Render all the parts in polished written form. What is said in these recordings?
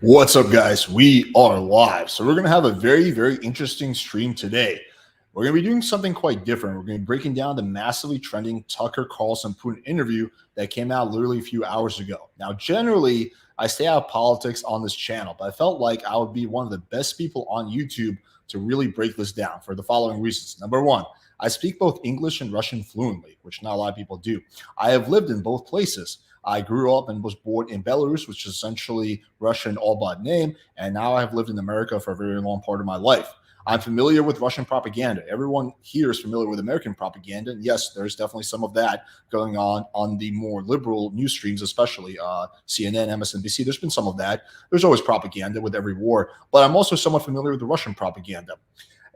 What's up, guys? We are live. So, we're going to have a very, very interesting stream today. We're going to be doing something quite different. We're going to be breaking down the massively trending Tucker Carlson Putin interview that came out literally a few hours ago. Now, generally, I stay out of politics on this channel, but I felt like I would be one of the best people on YouTube to really break this down for the following reasons. Number one, I speak both English and Russian fluently, which not a lot of people do. I have lived in both places. I grew up and was born in Belarus, which is essentially Russian all but name, and now I've lived in America for a very long part of my life. I'm familiar with Russian propaganda. Everyone here is familiar with American propaganda. And yes, there's definitely some of that going on the more liberal news streams, especially CNN, MSNBC. There's been some of that. There's always propaganda with every war, but I'm also somewhat familiar with the Russian propaganda.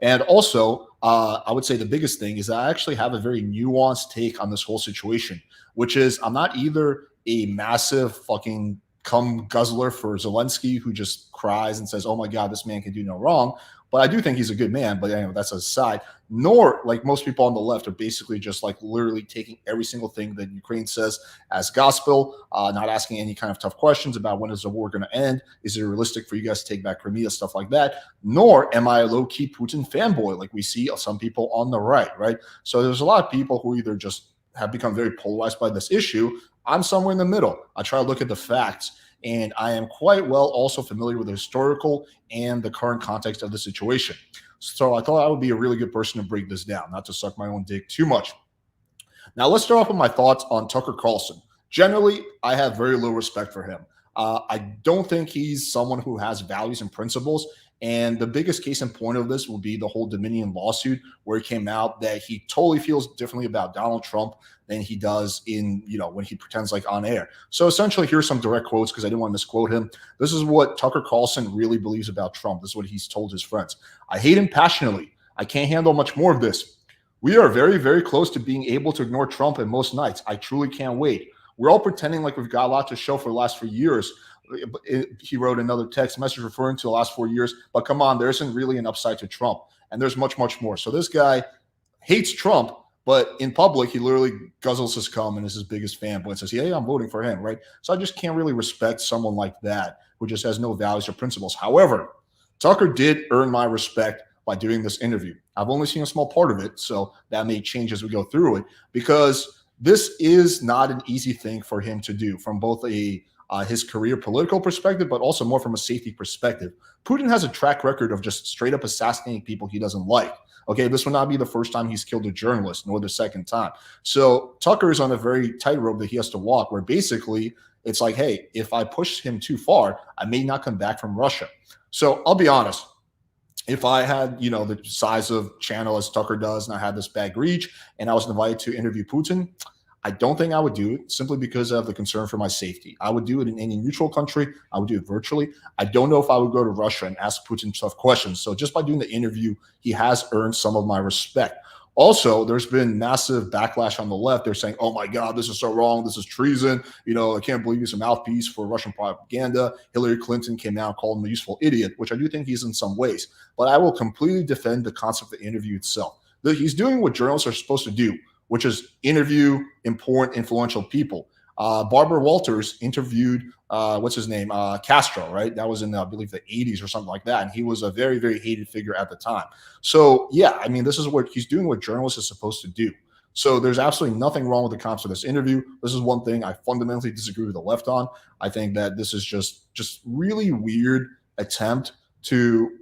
And also, I would say the biggest thing is that I actually have a very nuanced take on this whole situation, which is I'm not either a massive fucking cum guzzler for Zelensky who just cries and says, oh my God, this man can do no wrong. But I do think he's a good man, but anyway, that's aside. Nor, like most people on the left, are basically just like literally taking every single thing that Ukraine says as gospel, not asking any kind of tough questions about when is the war going to end? Is it realistic for you guys to take back Crimea, stuff like that? Nor am I a low-key Putin fanboy like we see some people on the right? So there's a lot of people who either just have become very polarized by this issue. I'm somewhere in the middle. I try to look at the facts, and I am quite well also familiar with the historical and the current context of the situation. So I thought I would be a really good person to break this down, not to suck my own dick too much. Now, let's start off with my thoughts on Tucker Carlson. Generally, I have very little respect for him. I don't think he's someone who has values and principles. And the biggest case in point of this will be the whole Dominion lawsuit, where it came out that he totally feels differently about Donald Trump than he does when he pretends like on air. So essentially, here's some direct quotes because I didn't want to misquote him. This is what Tucker Carlson really believes about Trump. This is what he's told his friends. I hate him passionately. I can't handle much more of this. We are very, very close to being able to ignore Trump at most nights. I truly can't wait. We're all pretending like we've got a lot to show for the last 4 years. He wrote another text message referring to the last 4 years, but come on, there isn't really an upside to Trump, and there's much, much more. So this guy hates Trump, but in public, he literally guzzles his cum and is his biggest fanboy and says, yeah, I'm voting for him, right? So I just can't really respect someone like that who just has no values or principles. However, Tucker did earn my respect by doing this interview. I've only seen a small part of it, so that may change as we go through it, because this is not an easy thing for him to do from both his career political perspective, but also more from a safety perspective. Putin has a track record of just straight up assassinating people he doesn't like. Okay, this will not be the first time he's killed a journalist, nor the second time. So Tucker is on a very tightrope that he has to walk, where basically it's like, hey, if I push him too far, I may not come back from Russia. So I'll be honest. If I had, the size of channel as Tucker does, and I had this bag reach, and I was invited to interview Putin, I don't think I would do it simply because of the concern for my safety. I would do it in any neutral country. I would do it virtually. I don't know if I would go to Russia and ask Putin tough questions. So just by doing the interview, he has earned some of my respect. Also, there's been massive backlash on the left. They're saying, oh my God, this is so wrong. This is treason. I can't believe he's a mouthpiece for Russian propaganda. Hillary Clinton came out and called him a useful idiot, which I do think he's in some ways. But I will completely defend the concept of the interview itself. He's doing what journalists are supposed to do, which is interview important, influential people. Barbara Walters interviewed, Castro, right? That was in, I believe, the 80s or something like that. And he was a very, very hated figure at the time. So, yeah, I mean, this is what he's doing, what journalists are supposed to do. So there's absolutely nothing wrong with the concept of this interview. This is one thing I fundamentally disagree with the left on. I think that this is just really weird attempt to,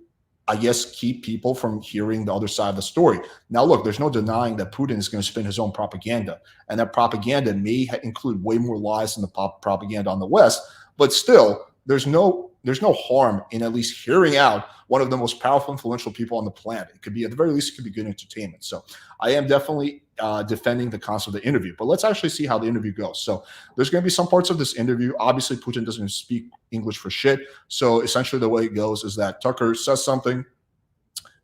I guess, keep people from hearing the other side of the story. Now, look, there's no denying that Putin is going to spin his own propaganda, and that propaganda may include way more lies than the propaganda on the West. But still, there's no harm in at least hearing out one of the most powerful, influential people on the planet. It could be, at the very least, it could be good entertainment. So I am definitely defending the concept of the interview. But let's actually see how the interview goes. So there's going to be some parts of this interview. Obviously, Putin doesn't speak English for shit. So essentially the way it goes is that Tucker says something,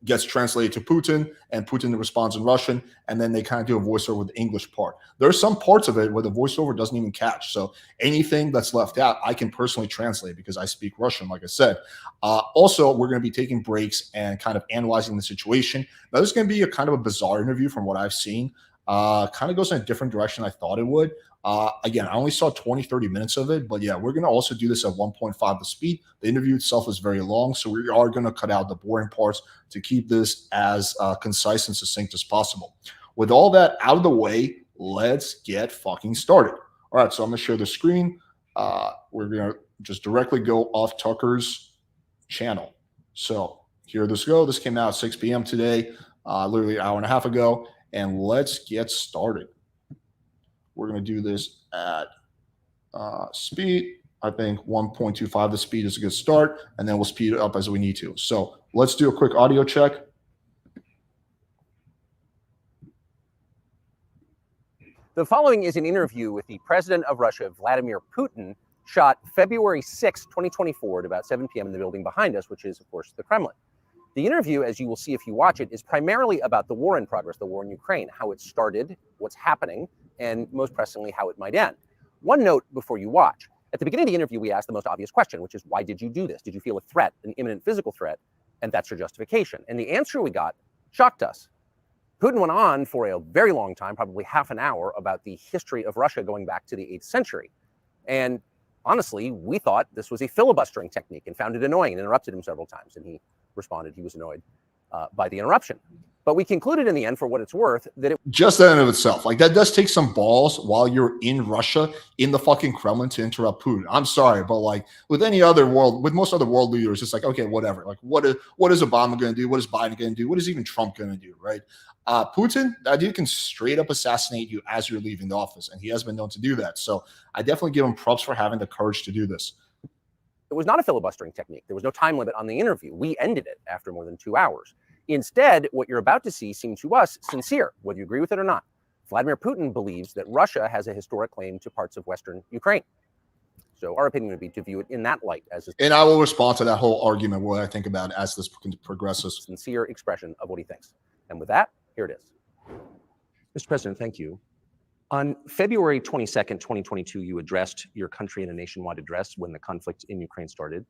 gets translated to Putin, and Putin responds in Russian, and then they kind of do a voiceover with the English part. There are some parts of it where the voiceover doesn't even catch. So anything that's left out, I can personally translate because I speak Russian, like I said. Also, we're going to be taking breaks and kind of analyzing the situation. Now, this is going to be a kind of a bizarre interview from what I've seen. Kind of goes in a different direction I thought it would. Again, I only saw 20, 30 minutes of it, but yeah, we're going to also do this at 1.5 the speed. The interview itself is very long, so we are going to cut out the boring parts to keep this as concise and succinct as possible. With all that out of the way, let's get fucking started. All right, so I'm going to share the screen. We're going to just directly go off Tucker's channel. So here this go. This came out at 6 p.m. today, literally an hour and a half ago, and let's get started. We're going to do this at speed. I think 1.25 the speed is a good start, and then we'll speed it up as we need to. So let's do a quick audio check. The following is an interview with the president of Russia, Vladimir Putin, shot February 6, 2024 at about 7 p.m. in the building behind us, which is, of course, the Kremlin. The interview, as you will see if you watch it, is primarily about the war in progress, the war in Ukraine, how it started, what's happening, and most pressingly, how it might end. One note before you watch. At the beginning of the interview, we asked the most obvious question, which is, why did you do this? Did you feel a threat, an imminent physical threat? And that's your justification. And the answer we got shocked us. Putin went on for a very long time, probably half an hour, about the history of Russia going back to the 8th century. And honestly, we thought this was a filibustering technique and found it annoying and interrupted him several times. And he responded he was annoyed by the interruption. But we concluded in the end, for what it's worth, that it just that in of itself, like that does take some balls while you're in Russia, in the fucking Kremlin, to interrupt Putin. I'm sorry, but like with any other world, with most other world leaders, it's like, okay, whatever. Like what is Obama going to do? What is Biden going to do? What is even Trump going to do? Right? Putin, that dude can straight up assassinate you as you're leaving the office, and he has been known to do that. So I definitely give him props for having the courage to do this. It was not a filibustering technique. There was no time limit on the interview. We ended it after more than 2 hours. Instead, what you're about to see seemed to us sincere, whether you agree with it or not. Vladimir Putin believes that Russia has a historic claim to parts of Western Ukraine. So our opinion would be to view it in that light as a and I will respond to that whole argument, what I think about it as this progresses. Sincere expression of what he thinks. And with that, here it is. Mr. President, thank you. On February 22nd, 2022, you addressed your country in a nationwide address when the conflict in Ukraine started.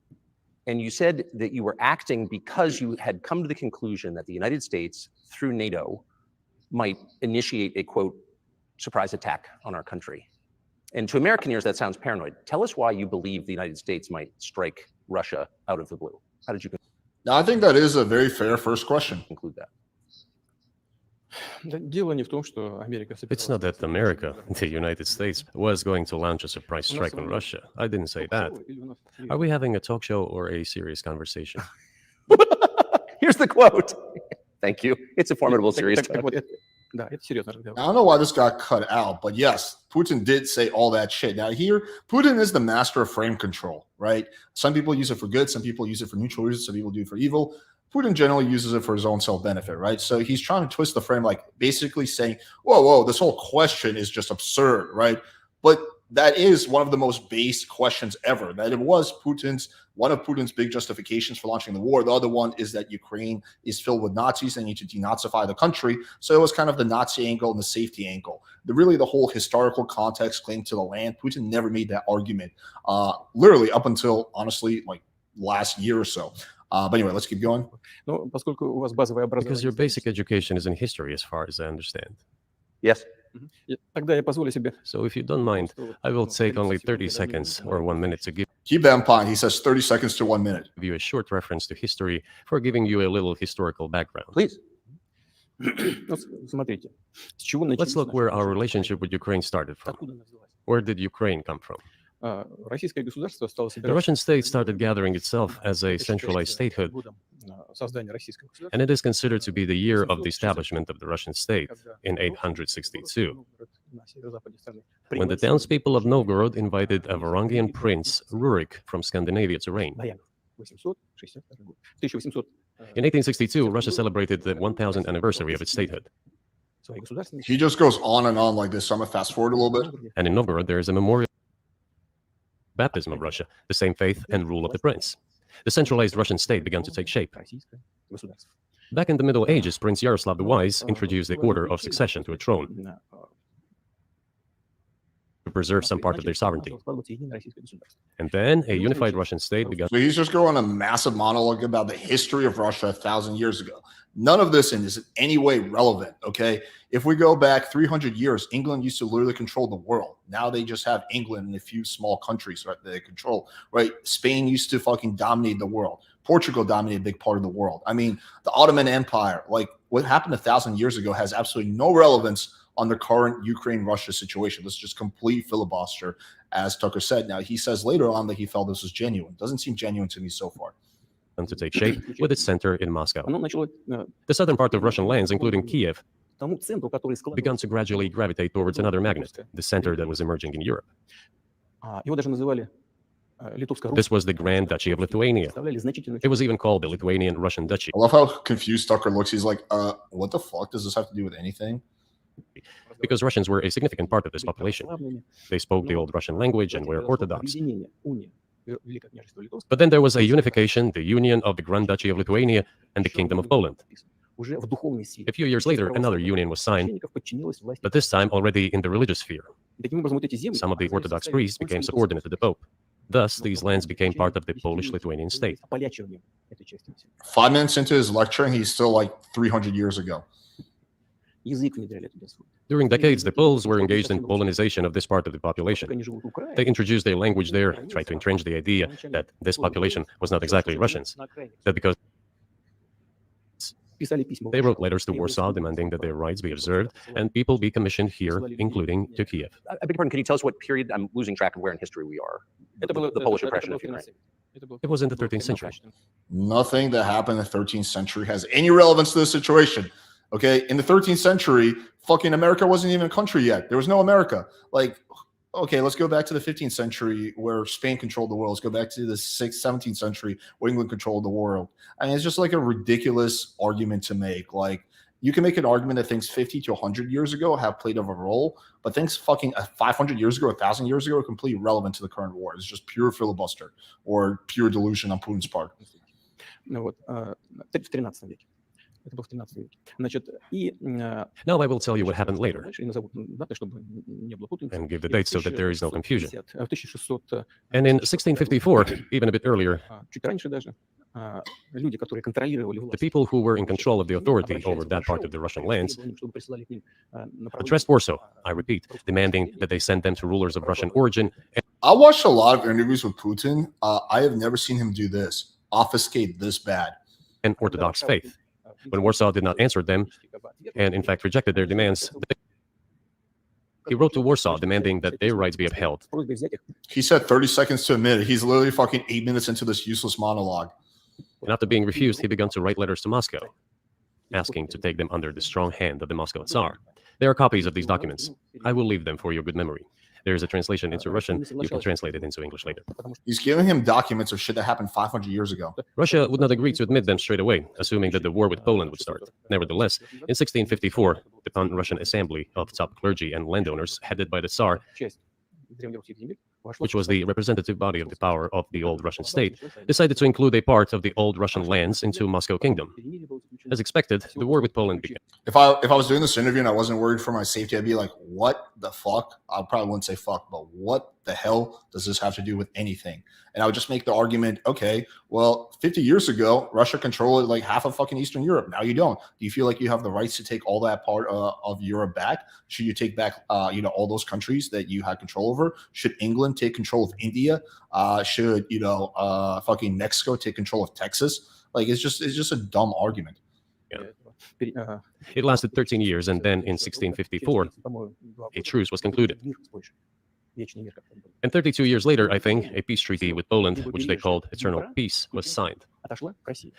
And you said that you were acting because you had come to the conclusion that the United States, through NATO, might initiate a, quote, surprise attack on our country. And to American ears, that sounds paranoid. Tell us why you believe the United States might strike Russia out of the blue. How did you Now, I think that is a very fair first question. conclude that? It's not that America, the United States, was going to launch a surprise strike on Russia. I didn't say that. Are we having a talk show or a serious conversation? Here's the quote. Thank you. It's a formidable serious talk. I don't know why this got cut out, but yes, Putin did say all that shit. Now here, Putin is the master of frame control, right? Some people use it for good. Some people use it for neutral reasons. Some people do it for evil. Putin generally uses it for his own self-benefit, right? So he's trying to twist the frame, like basically saying, whoa, this whole question is just absurd, right? But that is one of the most base questions ever. That it was one of Putin's big justifications for launching the war. The other one is that Ukraine is filled with Nazis and need to denazify the country. So it was kind of the Nazi angle and the safety angle. Really the whole historical context claim to the land, Putin never made that argument, literally up until, honestly, like last year or so. But anyway, let's keep going. Because your basic education is in history, as far as I understand. Yes. So if you don't mind, I will take only 30 seconds or 1 minute to give Keep that in mind. He says 30 seconds to 1 minute. you a short reference to history for giving you a little historical background. Please. Let's look where our relationship with Ukraine started from. Where did Ukraine come from? The Russian state started gathering itself as a centralized statehood, and it is considered to be the year of the establishment of the Russian state in 862, when the townspeople of Novgorod invited a Varangian prince, Rurik, from Scandinavia to reign. In 1862, Russia celebrated the 1000th anniversary of its statehood. He just goes on and on like this, so I'm going to fast forward a little bit. And in Novgorod, there is a memorial baptism of Russia, the same faith and rule of the prince. The centralized Russian state began to take shape. Back in the Middle Ages, Prince Yaroslav the Wise introduced the order of succession to a throne to preserve some part of their sovereignty. And then a unified Russian state began. So he's just going on a massive monologue about the history of Russia 1,000 years ago. None of this is in any way relevant, okay? If we go back 300 years, England used to literally control the world. Now they just have England and a few small countries, right, that they control, right? Spain used to fucking dominate the world. Portugal dominated a big part of the world. I mean, the Ottoman Empire, like what happened 1,000 years ago has absolutely no relevance on the current Ukraine-Russia situation. This is just complete filibuster, as Tucker said. Now, he says later on that he felt this was genuine. Doesn't seem genuine to me so far. To take shape with its center in Moscow. The southern part of Russian lands, including Kiev, began to gradually gravitate towards another magnet, the center that was emerging in Europe. This was the Grand Duchy of Lithuania. It was even called the Lithuanian-Russian Duchy. I love how confused Tucker looks. He's like, what the fuck does this have to do with anything? Because Russians were a significant part of this population. They spoke the old Russian language and were Orthodox. But then there was a unification, the union of the Grand Duchy of Lithuania and the Kingdom of Poland. A few years later, another union was signed, but this time already in the religious sphere. Some of the Orthodox priests became subordinate to the Pope. Thus, these lands became part of the Polish-Lithuanian state. 5 minutes into his lecture, he's still like 300 years ago. During decades, the Poles were engaged in Polonization of this part of the population. They introduced their language there, tried to entrench the idea that this population was not exactly Russians, that because they wrote letters to Warsaw demanding that their rights be observed and people be commissioned here, including to Kiev. I beg your pardon, can you tell us what period? I'm losing track of where in history we are. The Polish oppression of Ukraine. It was in the 13th century. Nothing that happened in the 13th century has any relevance to this situation. Okay, in the 13th century, fucking America wasn't even a country yet. There was no America. Like, okay, let's go back to the 15th century where Spain controlled the world. Let's go back to the 17th century where England controlled the world. I mean, it's just like a ridiculous argument to make. Like, you can make an argument that things 50 to 100 years ago have played a role, but things fucking 500 years ago, 1,000 years ago are completely irrelevant to the current war. It's just pure filibuster or pure delusion on Putin's part. Now I will tell you what happened later and give the dates so that there is no confusion. And in 1654, even a bit earlier, the people who were in control of the authority over that part of the Russian lands addressed Warsaw, I repeat, demanding that they send them to rulers of Russian origin. I watched a lot of interviews with Putin. I have never seen him do this, obfuscate this bad. And Orthodox faith. When Warsaw did not answer them, and in fact rejected their demands, he wrote to Warsaw demanding that their rights be upheld. He said 30 seconds to a minute. He's literally fucking 8 minutes into this useless monologue. And after being refused, he began to write letters to Moscow, asking to take them under the strong hand of the Moscow Tsar. There are copies of these documents. I will leave them for your good memory. There is a translation into Russian. You can translate it into English later. He's giving him documents of shit that happened 500 years ago. Russia would not agree to admit them straight away, assuming that the war with Poland would start. Nevertheless, in 1654, the Pan-Russian Assembly of top clergy and landowners, headed by the Tsar, which was the representative body of the power of the old Russian state, decided to include a part of the old Russian lands into Moscow Kingdom. As expected, the war with Poland began. If I was doing this interview and I wasn't worried for my safety, I'd be like, what the fuck? I probably wouldn't say fuck, but what the hell does this have to do with anything? And I would just make the argument, okay, well, 50 years ago, Russia controlled like half of fucking Eastern Europe. Now you don't. Do you feel like you have the rights to take all that part of Europe back? Should you take back, all those countries that you had control over? Should England take control of India? Should, fucking Mexico take control of Texas? Like, it's just a dumb argument. Yeah. It lasted 13 years, and then in 1654, a truce was concluded. And 32 years later, I think, a peace treaty with Poland, which they called Eternal Peace, was signed.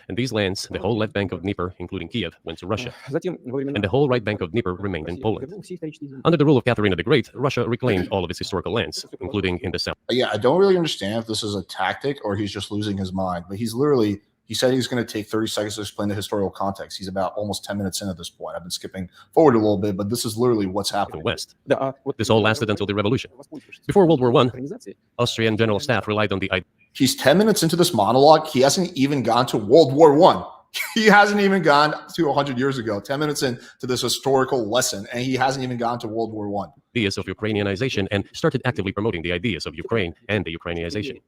And these lands, the whole left bank of Dnieper, including Kiev, went to Russia. And the whole right bank of Dnieper remained in Poland. Under the rule of Catherine the Great, Russia reclaimed all of its historical lands, including in the south. Yeah, I don't really understand if this is a tactic or he's just losing his mind, but he said he's going to take 30 seconds to explain the historical context. He's about almost 10 minutes in at this point. I've been skipping forward a little bit, but this is literally what's happening. West. This all lasted until the revolution. Before World War I, Austrian general staff relied on the idea. He's 10 minutes into this monologue. He hasn't even gone to World War I. He hasn't even gone to 100 years ago, 10 minutes into this historical lesson, and he hasn't even gone to World War I. Ideas of Ukrainianization and started actively promoting the ideas of Ukraine and the Ukrainianization.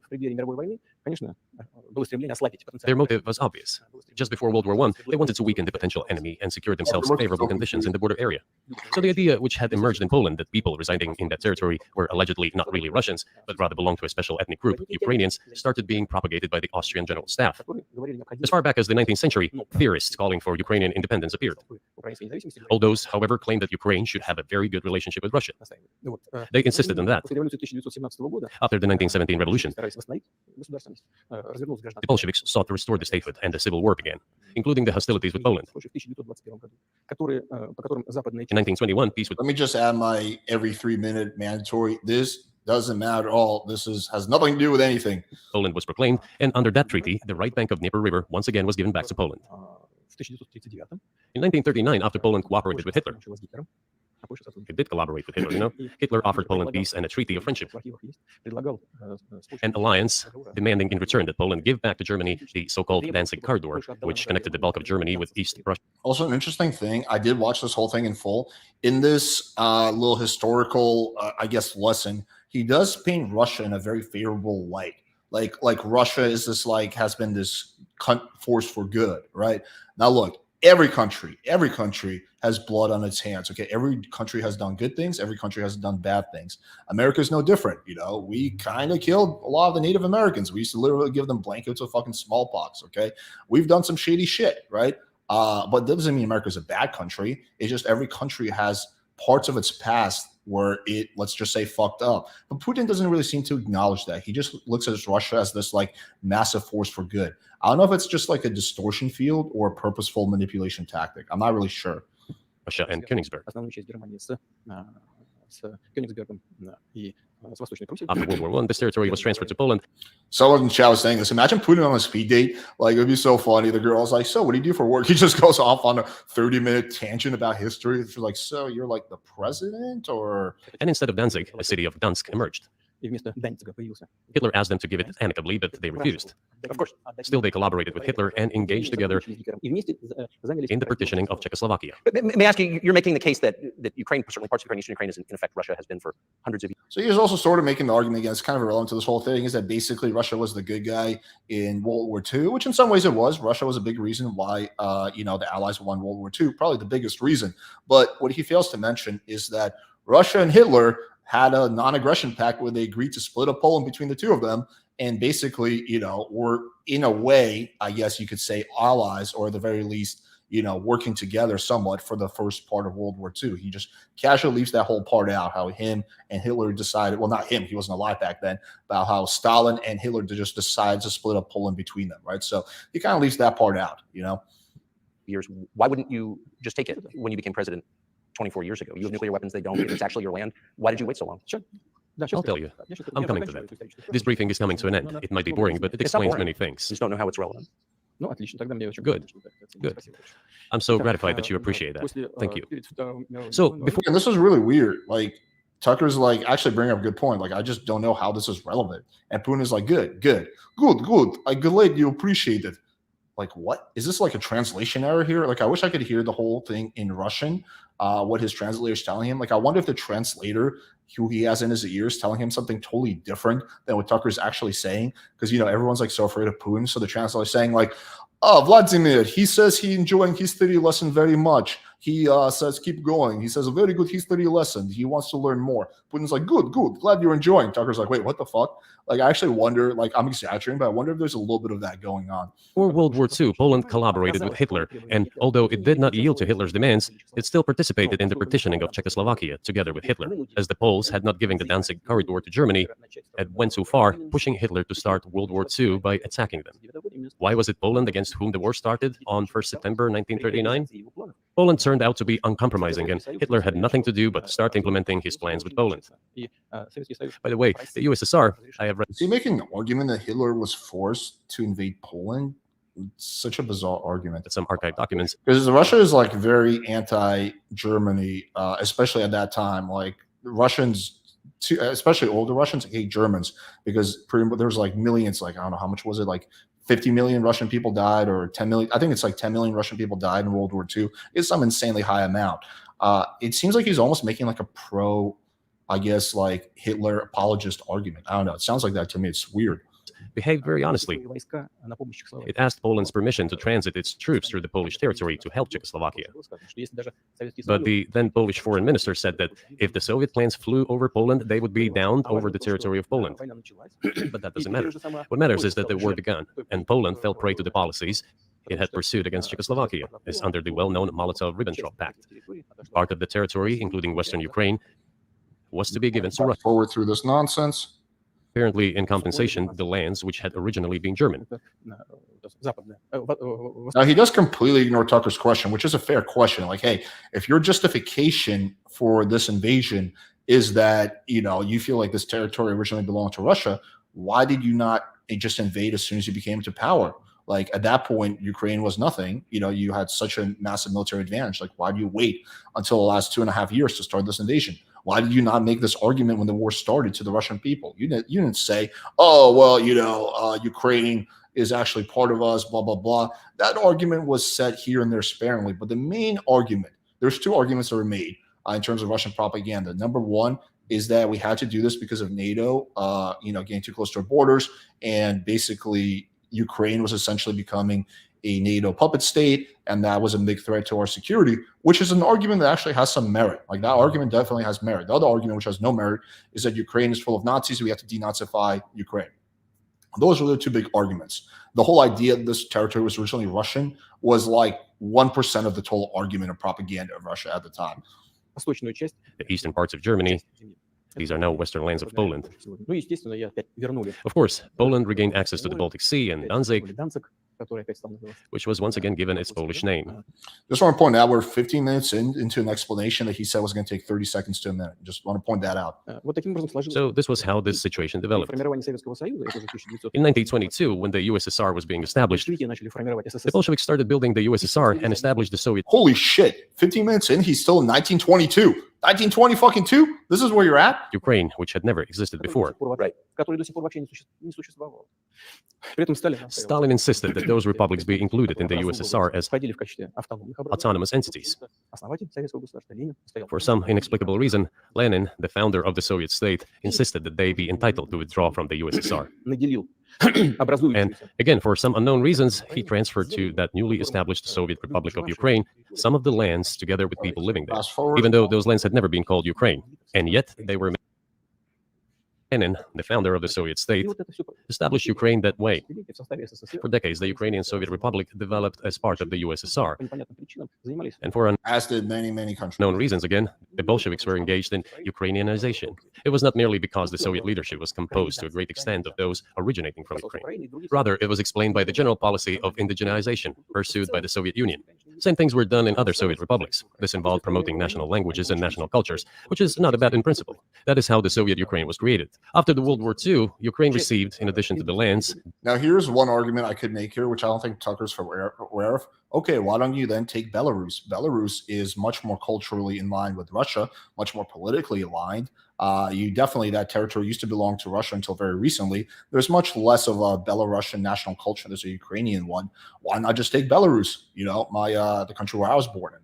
Their motive was obvious. Just before World War I, they wanted to weaken the potential enemy and secure themselves favorable conditions in the border area. So the idea which had emerged in Poland that people residing in that territory were allegedly not really Russians, but rather belonged to a special ethnic group, Ukrainians, started being propagated by the Austrian General Staff. As far back as the 19th century, theorists calling for Ukrainian independence appeared. All those, however, claimed that Ukraine should have a very good relationship with Russia. They insisted on that. After the 1917 revolution, the Bolsheviks sought to restore the statehood, and the civil war began, including the hostilities with Poland. In 1921, peace with... Let me just add my every 3-minute mandatory. This doesn't matter at all. This has nothing to do with anything. Poland was proclaimed, and under that treaty, the right bank of Dnieper River once again was given back to Poland. In 1939, after Poland cooperated with Hitler, it did collaborate with Hitler, you know. Hitler offered Poland peace and a treaty of friendship. An alliance demanding in return that Poland give back to Germany the so-called Danzig corridor, which connected the bulk of Germany with East Russia. Also, an interesting thing, I did watch this whole thing in full. In this little historical, I guess, lesson, he does paint Russia in a very favorable light. Like Russia is this, like, has been this force for good, right? Now, look, every country has blood on its hands. Okay, every country has done good things. Every country has done bad things. America is no different. You know, we kind of killed a lot of the Native Americans. We used to literally give them blankets of fucking smallpox. Okay, we've done some shady shit, right? But that doesn't mean America's a bad country. It's just every country has parts of its past where it, let's just say, fucked up. But Putin doesn't really seem to acknowledge that. He just looks at Russia as this like massive force for good. I don't know if it's just like a distortion field or a purposeful manipulation tactic. I'm not really sure. Russia and Königsberg. After World War I, this territory was transferred to Poland. Someone in chat was saying this. Imagine Putin on a speed date. Like, it would be so funny. The girl's like, so what do you do for work? He just goes off on a 30-minute tangent about history. She's like, so you're like the president, or? And instead of Danzig, a city of Dansk emerged. Hitler asked them to give it amicably, but they refused. Of course, still they collaborated with Hitler and engaged together in the partitioning of Czechoslovakia. But may I ask you, you're making the case that Ukraine, certainly parts of Ukraine, Eastern Ukraine, is in effect Russia has been for hundreds of years. So he's also sort of making the argument against, kind of irrelevant to this whole thing, is that basically Russia was the good guy in World War II, which in some ways it was. Russia was a big reason why, the Allies won World War II, probably the biggest reason. But what he fails to mention is that Russia and Hitler had a non-aggression pact where they agreed to split up Poland between the two of them, and basically, were in a way, I guess you could say, allies, or at the very least, working together somewhat for the first part of World War II. He just casually leaves that whole part out, how him and Hitler decided, well, not him, he wasn't alive back then, about how Stalin and Hitler just decided to split up Poland between them, right? So he kind of leaves that part out, Years. Why wouldn't you just take it when you became president 24 years ago? You have nuclear weapons, they don't. It's actually your land. Why did you wait so long? Sure. I'll tell you. I'm coming to that. This briefing is coming to an end. It might be boring, but it explains many things. You just don't know how it's relevant. Good. I'm so gratified that you appreciate that. Thank you. So before, and this was really weird. Like, Tucker's like, actually bringing up a good point. Like, I just don't know how this is relevant. And Putin is like, good. I'm glad you appreciate it. Like, what? Is this like a translation error here? Like, I wish I could hear the whole thing in Russian, what his translator is telling him. Like, I wonder if the translator, who he has in his ears, telling him something totally different than what Tucker's actually saying. Because, everyone's like so afraid of Putin. So the translator is saying like, oh, Vladimir, he says he enjoying history lesson very much. He says, keep going. He says, a very good history lesson. He wants to learn more. Putin's like, good. Glad you're enjoying. Tucker's like, wait, what the fuck? Like, I actually wonder, like, I'm exaggerating, but I wonder if there's a little bit of that going on. For World War II, Poland collaborated with Hitler, and although it did not yield to Hitler's demands, it still participated in the partitioning of Czechoslovakia together with Hitler, as the Poles had not given the Danzig corridor to Germany and went too far, pushing Hitler to start World War II by attacking them. Why was it Poland against whom the war started on 1st September 1939? Poland turned out to be uncompromising, and Hitler had nothing to do but start implementing his plans with Poland. By the way, the USSR, I have read... Is he making an argument that Hitler was forced to invade Poland? It's such a bizarre argument. Some archived documents. Because Russia is like very anti-Germany, especially at that time. Like, Russians, especially older Russians, hate Germans because there was like millions, like, I don't know, how much was it? Like 50 million Russian people died, or 10 million. I think it's like 10 million Russian people died in World War II. It's some insanely high amount. It seems like he's almost making like a pro, I guess, like Hitler apologist argument. I don't know. It sounds like that to me. It's weird. behaved very honestly. It asked Poland's permission to transit its troops through the Polish territory to help Czechoslovakia. But the then Polish foreign minister said that if the Soviet planes flew over Poland, they would be downed over the territory of Poland. But that doesn't matter. What matters is that the war began, and Poland fell prey to the policies it had pursued against Czechoslovakia, as under the well-known Molotov-Ribbentrop Pact. Part of the territory, including Western Ukraine, was to be given to Russia. Forward through this nonsense. Apparently, in compensation, the lands which had originally been German. Now, he does completely ignore Tucker's question, which is a fair question. Like, hey, if your justification for this invasion is that, you feel like this territory originally belonged to Russia, why did you not just invade as soon as you became to power? Like, at that point, Ukraine was nothing. You had such a massive military advantage. Like, why do you wait until the last 2.5 years to start this invasion? Why did you not make this argument when the war started to the Russian people? You didn't say, oh, well, Ukraine is actually part of us, blah, blah, blah. That argument was said here and there sparingly. But the main argument, there's two arguments that were made in terms of Russian propaganda. Number one is that we had to do this because of NATO, getting too close to our borders. And basically, Ukraine was essentially becoming a NATO puppet state, and that was a big threat to our security, which is an argument that actually has some merit. Like, that argument definitely has merit. The other argument, which has no merit, is that Ukraine is full of Nazis, we have to denazify Ukraine. Those were the two big arguments. The whole idea that this territory was originally Russian was like 1% of the total argument of propaganda of Russia at the time. The eastern parts of Germany, these are now western lands of Poland. Of course, Poland regained access to the Baltic Sea and Danzig, which was once again given its Polish name. Just want to point out we're 15 minutes into an explanation that he said was going to take 30 seconds to a minute. Just want to point that out. So this was how this situation developed. In 1922, when the USSR was being established, the Bolsheviks started building the USSR and established the Soviet. Holy shit! 15 minutes in, he's still in 1922. 1920 This is where you're at? Ukraine, which had never existed before. Right. Stalin insisted that those republics be included in the USSR as autonomous entities. For some inexplicable reason, Lenin, the founder of the Soviet state, insisted that they be entitled to withdraw from the USSR. And again, for some unknown reasons, he transferred to that newly established Soviet Republic of Ukraine some of the lands together with people living there, even though those lands had never been called Ukraine. And yet they were. Lenin, the founder of the Soviet state, established Ukraine that way. For decades, the Ukrainian Soviet Republic developed as part of the USSR. And for as did many countries. unknown reasons, again, the Bolsheviks were engaged in Ukrainianization. It was not merely because the Soviet leadership was composed to a great extent of those originating from Ukraine. Rather, it was explained by the general policy of indigenization pursued by the Soviet Union. Same things were done in other Soviet republics. This involved promoting national languages and national cultures, which is not bad in principle. That is how the Soviet Ukraine was created. After the World War II, Ukraine received, in addition to the lands. Now, here's one argument I could make here, which I don't think Tucker's aware of. Okay, why don't you then take Belarus? Belarus is much more culturally in line with Russia, much more politically aligned. That territory used to belong to Russia until very recently. There's much less of a Belarusian national culture. There's a Ukrainian one. Why not just take Belarus? The country where I was born in.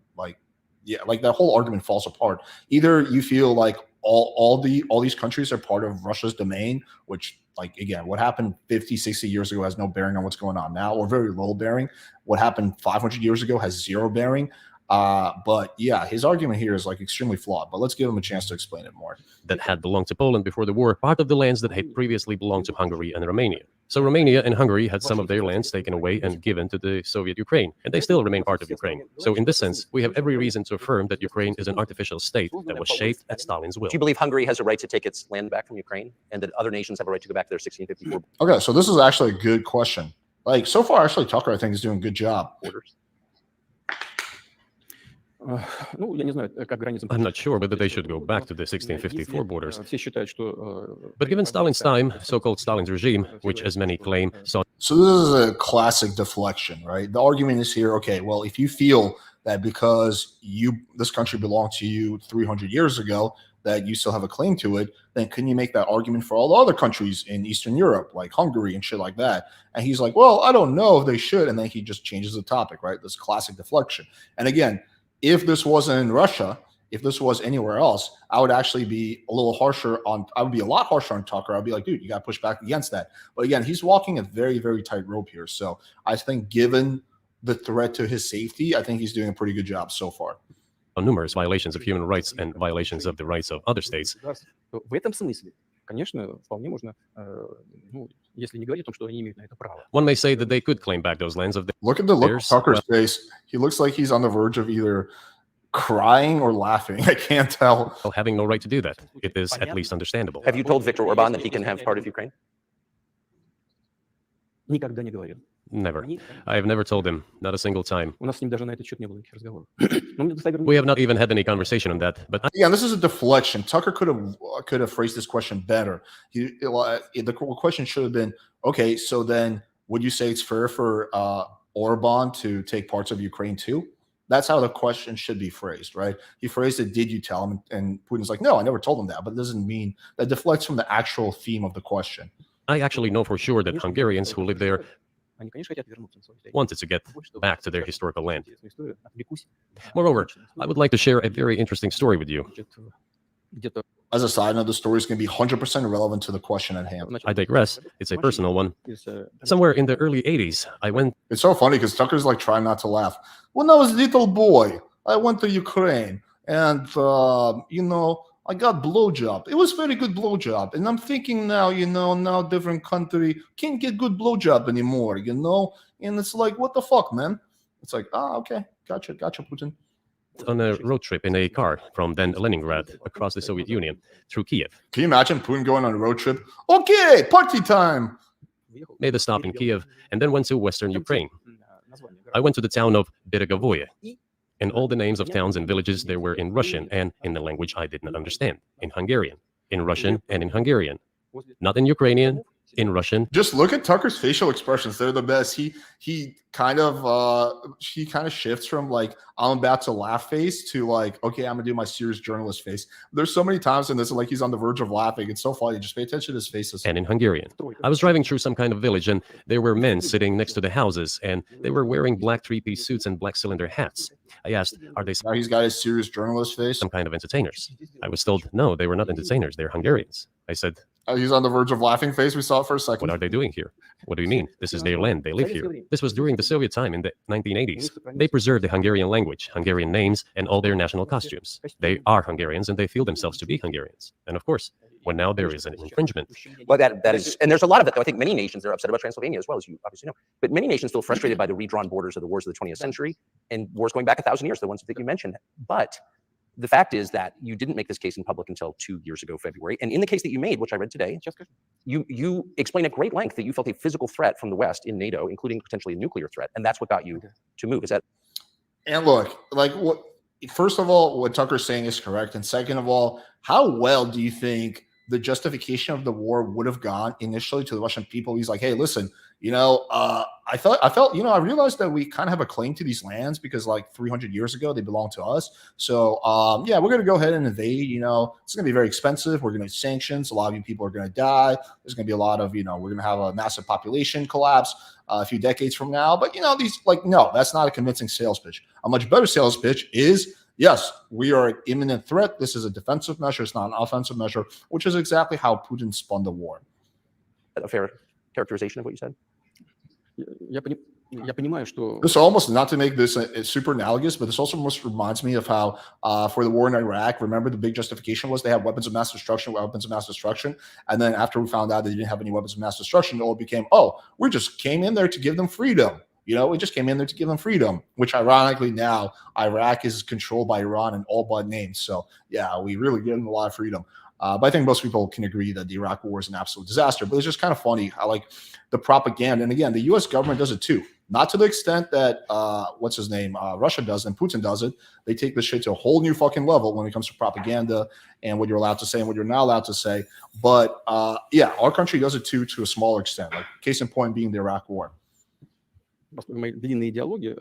Like that whole argument falls apart. Either you feel like all these countries are part of Russia's domain, which, like, again, what happened 50, 60 years ago has no bearing on what's going on now, or very little bearing. What happened 500 years ago has zero bearing. But yeah, his argument here is like extremely flawed, but let's give him a chance to explain it more. That had belonged to Poland before the war, part of the lands that had previously belonged to Hungary and Romania. So Romania and Hungary had some of their lands taken away and given to the Soviet Ukraine, and they still remain part of Ukraine. So in this sense, we have every reason to affirm that Ukraine is an artificial state that was shaped at Stalin's will. Do you believe Hungary has a right to take its land back from Ukraine, and that other nations have a right to go back to their 1654 borders? Okay, so this is actually a good question. Like, so far, actually, Tucker, I think, is doing a good job. I'm not sure whether they should go back to the 1654 borders. But given Stalin's time, so-called Stalin's regime, which, as many claim, saw... So this is a classic deflection, right? The argument is here, okay, well, if you feel that because this country belonged to you 300 years ago, that you still have a claim to it, then can you make that argument for all the other countries in Eastern Europe, like Hungary and shit like that? And he's like, well, I don't know if they should. And then he just changes the topic, right? This classic deflection. And again, if this wasn't in Russia if this was anywhere else, I would actually be a little harsher on, I would be a lot harsher on Tucker. I'd be like, dude, you got to push back against that. But again, he's walking a very, very tight rope here. So I think given the threat to his safety, I think he's doing a pretty good job so far. Numerous violations of human rights and violations of the rights of other states. В этом смысле, конечно, вполне можно, если не говорить о том, что они имеют на это право. One may say that they could claim back those lands of Look at the look on theirs. Tucker's face. He looks like he's on the verge of either crying or laughing. I can't tell. Well, having no right to do that. It is at least understandable. Have you told Viktor Orban that he can have part of Ukraine? Никогда не говорил. Never. I have never told him, not a single time. У нас с ним даже на этот счет не было никаких разговоров. We have not even had any conversation on that. But Yeah, this is a deflection. Tucker could have phrased this question better. The question should have been, okay, so then would you say it's fair for Orban to take parts of Ukraine too? That's how the question should be phrased, right? He phrased it, did you tell him? And Putin's like, no, I never told him that. But it doesn't mean that deflects from the actual theme of the question. I actually know for sure that Hungarians who live there Они, конечно, хотят вернуться на свою территорию. wanted to get back to their historical land. Интересную историю. Отвлекусь. Moreover, I would like to share a very interesting story with you. Значит, где-то As a side note, the story is going to be 100% relevant to the question at hand. I digress. It's a personal one. из, Somewhere in the early 80s, I went It's so funny because Tucker's like trying not to laugh. When I was a little boy, I went to Ukraine and, I got blowjob. It was very good blowjob. And I'm thinking now, now different country can't get good blowjob anymore, And it's like, what the fuck, man? It's like, okay. Gotcha, Putin. on a road trip in a car from then Leningrad across the Soviet Union through Kiev. Can you imagine Putin going on a road trip? Okay, party time. Made a stop in Kiev and then went to Western Ukraine. название I went to the town of Beregovoye, and all the names of towns and villages there were in Russian and in the language I did not understand, in Hungarian, in Russian and in Hungarian, not in Ukrainian, in Russian. Just look at Tucker's facial expressions. They're the best. He kind of shifts from like, I'm about to laugh face to like, okay, I'm gonna do my serious journalist face. There's so many times in this, like he's on the verge of laughing. It's so funny. Just pay attention to his faces. And in Hungarian. I was driving through some kind of village and there were men sitting next to the houses and they were wearing black three-piece suits and black cylinder hats. I asked, are they Now he's got his serious journalist face. some kind of entertainers? I was told, no, they were not entertainers. They're Hungarians. I said, He's on the verge of laughing face. We saw it for a second. what are they doing here? What do you mean? This is their land. They live here. This was during the Soviet time in the 1980s. They preserved the Hungarian language, Hungarian names, and all their national costumes. They are Hungarians and they feel themselves to be Hungarians. And of course, when now there is an infringement. Well, that is, and there's a lot of it, though. I think many nations are upset about Transylvania as well, as you obviously know. But many nations feel frustrated by the redrawn borders of the wars of the 20th century and wars going back 1,000 years, the ones that you mentioned. But the fact is that you didn't make this case in public until 2 years ago, February. And in the case that you made, which I read today, you explain at great length that you felt a physical threat from the West in NATO, including potentially a nuclear threat. And that's what got you to move. Is that? And look, like what? First of all, what Tucker's saying is correct. And second of all, how well do you think the justification of the war would have gone initially to the Russian people? He's like, hey, listen, I realized that we kind of have a claim to these lands because like 300 years ago, they belonged to us. So we're going to go ahead and invade, it's going to be very expensive. We're going to sanctions. A lot of you people are going to die. There's going to be a lot of, we're going to have a massive population collapse a few decades from now. But, no, that's not a convincing sales pitch. A much better sales pitch is, yes, we are an imminent threat. This is a defensive measure. It's not an offensive measure, which is exactly how Putin spun the war. A fair characterization of what you said? Я понимаю, что This almost, not to make this super analogous, but this also almost reminds me of how for the war in Iraq, remember the big justification was they had weapons of mass destruction. And then after we found out they didn't have any weapons of mass destruction, it all became, we just came in there to give them freedom. We just came in there to give them freedom, which ironically now Iraq is controlled by Iran in all but names. So yeah, we really give them a lot of freedom. But I think most people can agree that the Iraq war is an absolute disaster. But it's just kind of funny how like the propaganda, and again, the U.S. government does it too. Not to the extent that Russia does and Putin does it. They take this shit to a whole new fucking level when it comes to propaganda and what you're allowed to say and what you're not allowed to say. But our country does it too to a smaller extent. Like case in point being the Iraq war. мои длинные диалоги,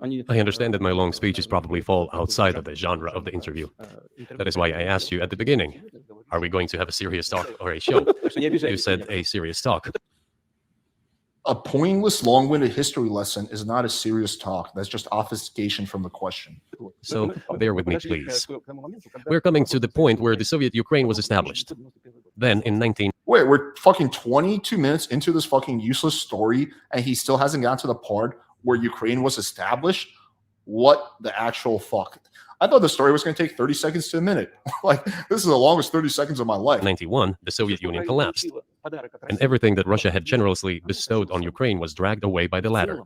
они... I understand that my long speeches probably fall outside of the genre of the interview. That is why I asked you at the beginning, are we going to have a serious talk or a show? You said a serious talk. A pointless, long-winded history lesson is not a serious talk. That's just obfuscation from the question. So bear with me, please. We're coming to the point where the Soviet Ukraine was established. Then in 19... Wait, we're fucking 22 minutes into this fucking useless story, and he still hasn't gotten to the part where Ukraine was established? What the actual fuck? I thought the story was going to take 30 seconds to a minute. Like, this is the longest 30 seconds of my life. 91, the Soviet Union collapsed, and everything that Russia had generously bestowed on Ukraine was dragged away by the latter.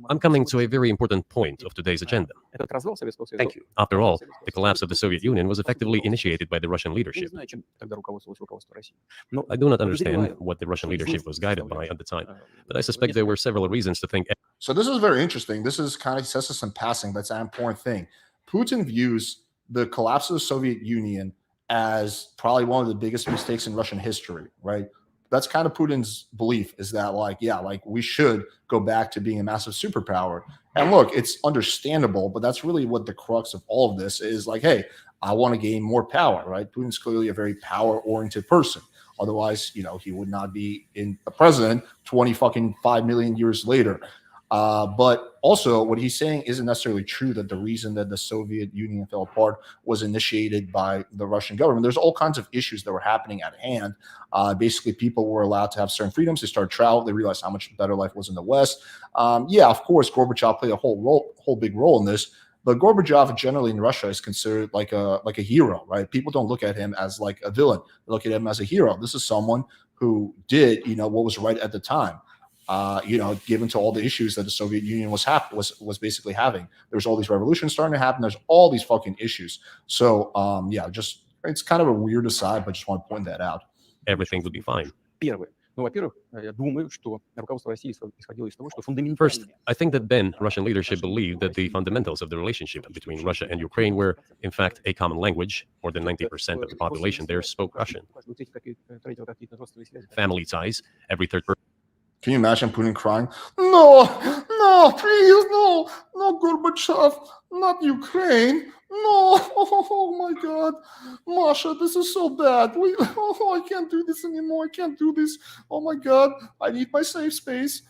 I'm coming to a very important point of today's agenda. Thank you. After all, the collapse of the Soviet Union was effectively initiated by the Russian leadership. I do not understand what the Russian leadership was guided by at the time, but I suspect there were several reasons to think... So this is very interesting. This is kind of says this in passing, but it's an important thing. Putin views the collapse of the Soviet Union as probably one of the biggest mistakes in Russian history, right? That's kind of Putin's belief, is that like, yeah, like we should go back to being a massive superpower. And look, it's understandable, but that's really what the crux of all of this is. Like, hey, I want to gain more power, right? Putin's clearly a very power-oriented person. Otherwise, you know, he would not be a president 25 million years later. But also what he's saying isn't necessarily true, that the reason that the Soviet Union fell apart was initiated by the Russian government. There's all kinds of issues that were happening at hand. Basically, people were allowed to have certain freedoms. They started travel. They realized how much better life was in the West. Yeah, of course, Gorbachev played a whole big role in this. But Gorbachev generally in Russia is considered like a hero, right? People don't look at him as like a villain. They look at him as a hero. This is someone who did, you know, what was right at the time. You know, given to all the issues that the Soviet Union was basically having. There's all these revolutions starting to happen. There's all these fucking issues. So, yeah, just it's kind of a weird aside, but just want to point that out. Everything would be fine. First, I think that then Russian leadership believed that the fundamentals of the relationship between Russia and Ukraine were, in fact, a common language. More than 90% of the population there spoke Russian. Family ties, every third person. Can you imagine Putin crying? No, please, no, Gorbachev, not Ukraine. No, oh my God, Masha, this is so bad. I can't do this anymore. I can't do this. Oh my God, I need my safe space.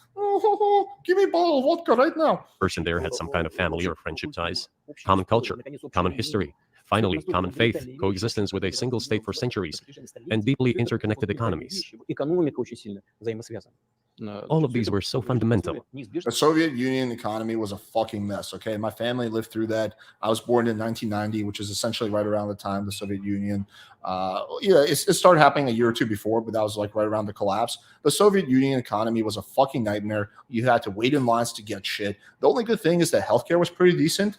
Give me a bottle of vodka right now. Person there had some kind of family or friendship ties, common culture, common history. Finally, common faith, coexistence with a single state for centuries, and deeply interconnected economies. All of these were so fundamental. The Soviet Union economy was a fucking mess, okay? My family lived through that. I was born in 1990, which is essentially right around the time of the Soviet Union. Yeah, it started happening a year or two before, but that was like right around the collapse. The Soviet Union economy was a fucking nightmare. You had to wait in lines to get shit. The only good thing is that healthcare was pretty decent.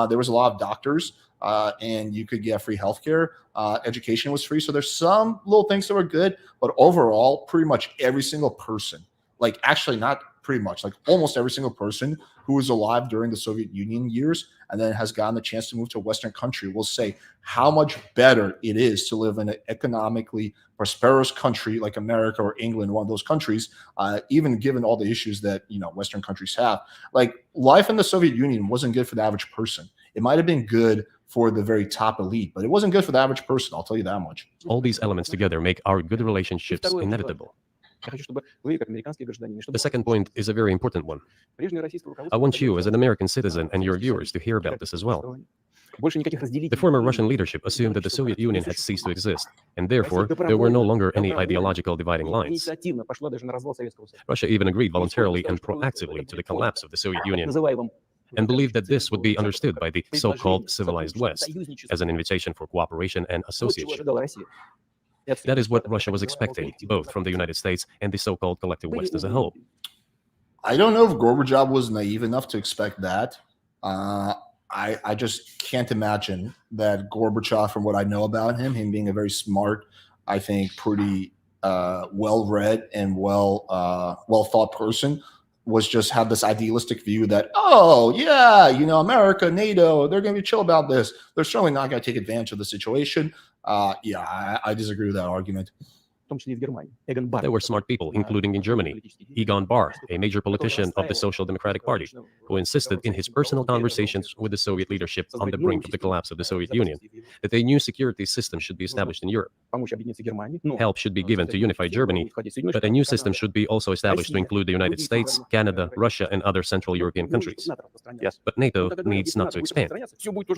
There was a lot of doctors. And you could get free healthcare. Education was free. So there's some little things that were good, but overall, pretty much every single person, like actually not pretty much, like almost every single person who was alive during the Soviet Union years and then has gotten the chance to move to a Western country will say how much better it is to live in an economically prosperous country like America or England, one of those countries, even given all the issues that, you know, Western countries have. Like life in the Soviet Union wasn't good for the average person. It might have been good for the very top elite, but it wasn't good for the average person. I'll tell you that much. All these elements together make our good relationships inevitable. The second point is a very important one. I want you as an American citizen and your viewers to hear about this as well. The former Russian leadership assumed that the Soviet Union had ceased to exist, and therefore there were no longer any ideological dividing lines. Russia even agreed voluntarily and proactively to the collapse of the Soviet Union, and believed that this would be understood by the so-called civilized West as an invitation for cooperation and association. That is what Russia was expecting, both from the United States and the so-called collective West as a whole. I don't know if Gorbachev was naive enough to expect that. I just can't imagine that Gorbachev, from what I know about him being a very smart, I think pretty well-read and well-thought person, was just have this idealistic view that, oh, yeah, you know, America, NATO, they're going to be chill about this. They're certainly not going to take advantage of the situation. Yeah, I disagree with that argument. в том числе и в Германии. Эгон Барр. There were smart people, including in Germany, Egon Bahr, a major politician of the Social Democratic Party, who insisted in his personal conversations with the Soviet leadership on the brink of the collapse of the Soviet Union that a new security system should be established in Europe. Помочь объединиться Германии, но Help should be given to unify Germany, but a new system should be also established to include the United States, Canada, Russia, and other Central European countries. Yes. But NATO needs not to expand.